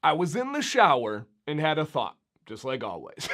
I was in the shower and had a thought, just like always.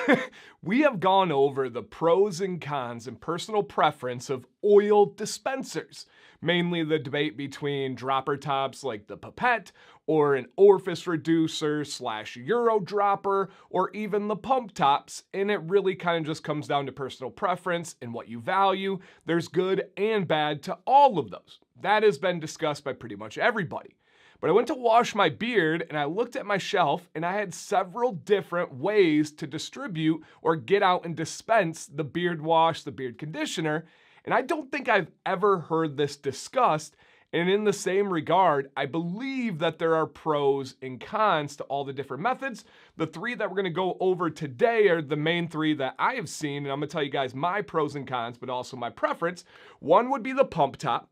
We have gone over the pros and cons and personal preference of oil dispensers, mainly the debate between dropper tops like the pipette or an orifice reducer / euro dropper or even the pump tops, and it really kind of just comes down to personal preference and what you value. There's good and bad to all of those. That has been discussed by pretty much everybody. But I went to wash my beard and I looked at my shelf and I had several different ways to distribute or get out and dispense the beard wash, the beard conditioner. And I don't think I've ever heard this discussed. And in the same regard, I believe that there are pros and cons to all the different methods. The three that we're going to go over today are the main three that I have seen. And I'm going to tell you guys my pros and cons, but also my preference. One would be the pump top.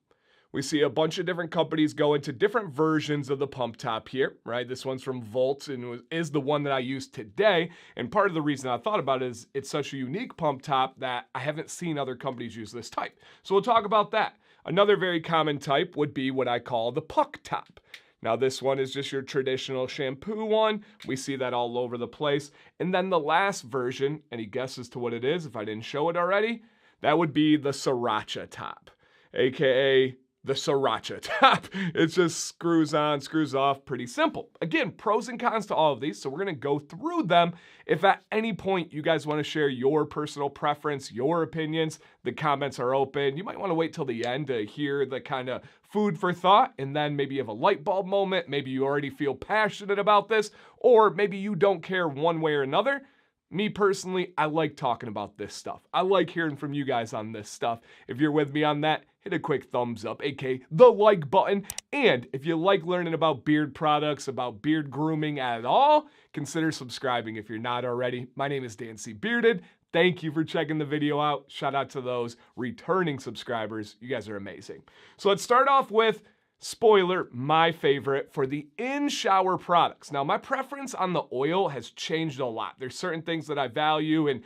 We see a bunch of different companies go into different versions of the pump top here, right? This one's from Volt and is the one that I use today. And part of the reason I thought about it is it's such a unique pump top that I haven't seen other companies use this type. So we'll talk about that. Another very common type would be what I call the puck top. Now this one is just your traditional shampoo one. We see that all over the place. And then the last version, any guesses to what it is if I didn't show it already? That would be the sriracha top, aka the sriracha top. It just screws on, screws off, pretty simple. Again, pros and cons to all of these, so we're gonna go through them. If at any point you guys wanna share your personal preference, your opinions, the comments are open. You might wanna wait till the end to hear the kind of food for thought, and then maybe you have a light bulb moment, maybe you already feel passionate about this, or maybe you don't care one way or another. Me personally, I like talking about this stuff. I like hearing from you guys on this stuff. If you're with me on that, hit a quick thumbs up, aka the like button. And if you like learning about beard products, about beard grooming at all, consider subscribing if you're not already. My name is Dan C. Bearded. Thank you for checking the video out. Shout out to those returning subscribers. You guys are amazing. So let's start off with, spoiler, my favorite for the in-shower products. Now, my preference on the oil has changed a lot. There's certain things that I value, and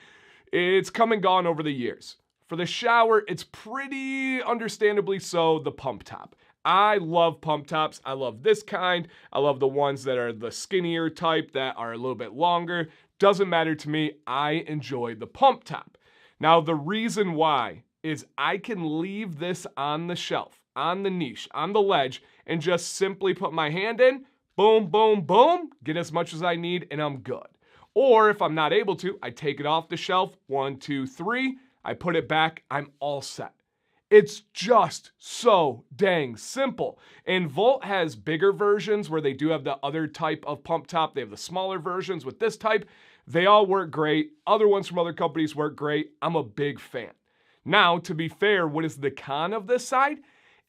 it's come and gone over the years. For the shower, it's pretty understandably so the pump top. I love pump tops. I love this kind. I love the ones that are the skinnier type that are a little bit longer. Doesn't matter to me. I enjoy the pump top. Now, the reason why is I can leave this on the shelf, on the niche, on the ledge, and just simply put my hand in, boom, boom, boom, get as much as I need, and I'm good. Or if I'm not able to, I take it off the shelf, 1, 2, 3, I put it back, I'm all set. It's just so dang simple. And Volt has bigger versions where they do have the other type of pump top. They have the smaller versions with this type. They all work great. Other ones from other companies work great. I'm a big fan. Now, to be fair, what is the con of this side?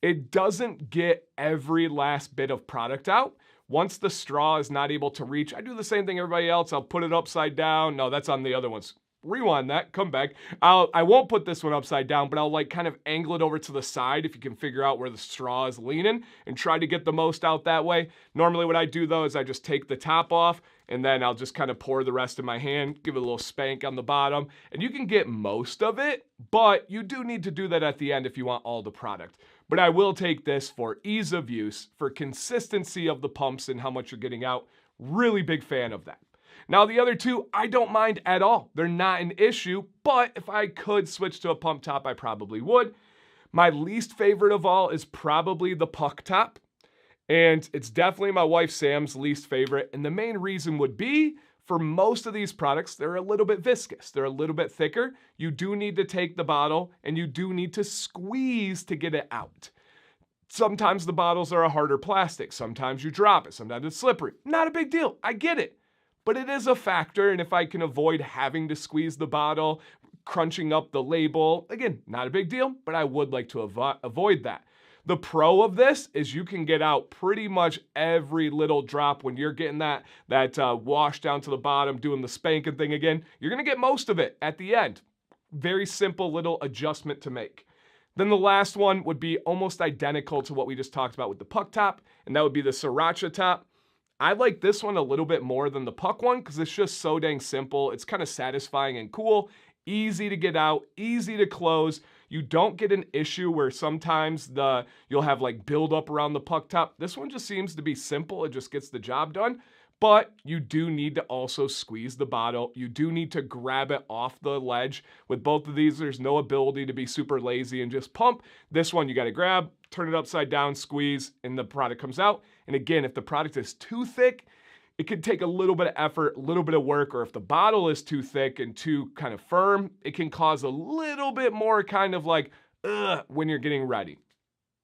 It doesn't get every last bit of product out. Once the straw is not able to reach, I do the same thing everybody else. I'll put it upside down. No, that's on the other ones. Rewind that, come back. I won't put this one upside down, but I'll like kind of angle it over to the side if you can figure out where the straw is leaning and try to get the most out that way. Normally what I do though is I just take the top off and then I'll just kind of pour the rest in my hand, give it a little spank on the bottom, and you can get most of it, but you do need to do that at the end if you want all the product. But I will take this for ease of use, for consistency of the pumps and how much you're getting out. Really big fan of that. Now, the other two, I don't mind at all. They're not an issue, but if I could switch to a pump top, I probably would. My least favorite of all is probably the puck top, and it's definitely my wife Sam's least favorite, and the main reason would be, for most of these products, they're a little bit viscous. They're a little bit thicker. You do need to take the bottle, and you do need to squeeze to get it out. Sometimes the bottles are a harder plastic. Sometimes you drop it. Sometimes it's slippery. Not a big deal. I get it. But it is a factor, and if I can avoid having to squeeze the bottle, crunching up the label, again, not a big deal, but I would like to avoid that. The pro of this is you can get out pretty much every little drop when you're getting that wash down to the bottom, doing the spanking thing again. You're going to get most of it at the end. Very simple little adjustment to make. Then the last one would be almost identical to what we just talked about with the puck top, and that would be the sriracha top. I like this one a little bit more than the puck one because it's just so dang simple. It's kind of satisfying and cool, easy to get out, easy to close. You don't get an issue where sometimes you'll have like build up around the puck top. This one just seems to be simple. It just gets the job done. But you do need to also squeeze the bottle. You do need to grab it off the ledge. With both of these, there's no ability to be super lazy and just pump. This one, you got to grab, turn it upside down, squeeze, and the product comes out. And again, if the product is too thick, it could take a little bit of effort, a little bit of work, or if the bottle is too thick and too kind of firm, it can cause a little bit more kind of like, when you're getting ready.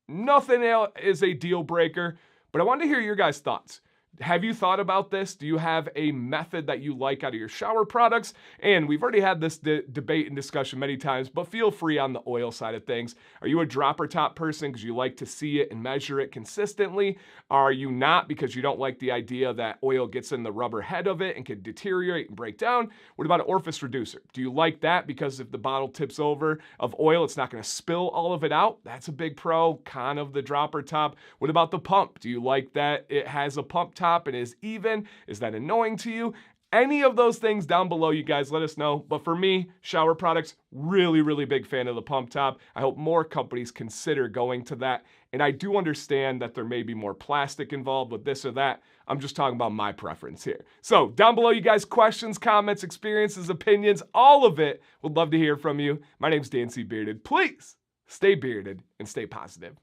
Nothing else is a deal breaker, but I wanted to hear your guys' thoughts. Have you thought about this? Do you have a method that you like out of your shower products? And we've already had this debate and discussion many times, but feel free on the oil side of things. Are you a dropper top person because you like to see it and measure it consistently? Are you not because you don't like the idea that oil gets in the rubber head of it and can deteriorate and break down? What about an orifice reducer? Do you like that because if the bottle tips over of oil, it's not going to spill all of it out? That's a big pro, con of the dropper top. What about the pump? Do you like that it has a pump top and is even? Is that annoying to you? Any of those things down below, you guys let us know. But for me, shower products, really big fan of the pump top. I hope more companies consider going to that. And I do understand that there may be more plastic involved with this or that. I'm just talking about my preference here. So down below, you guys, questions, comments, experiences, opinions, all of it. Would love to hear from you. My name's Dan C. Bearded. Please stay bearded and stay positive.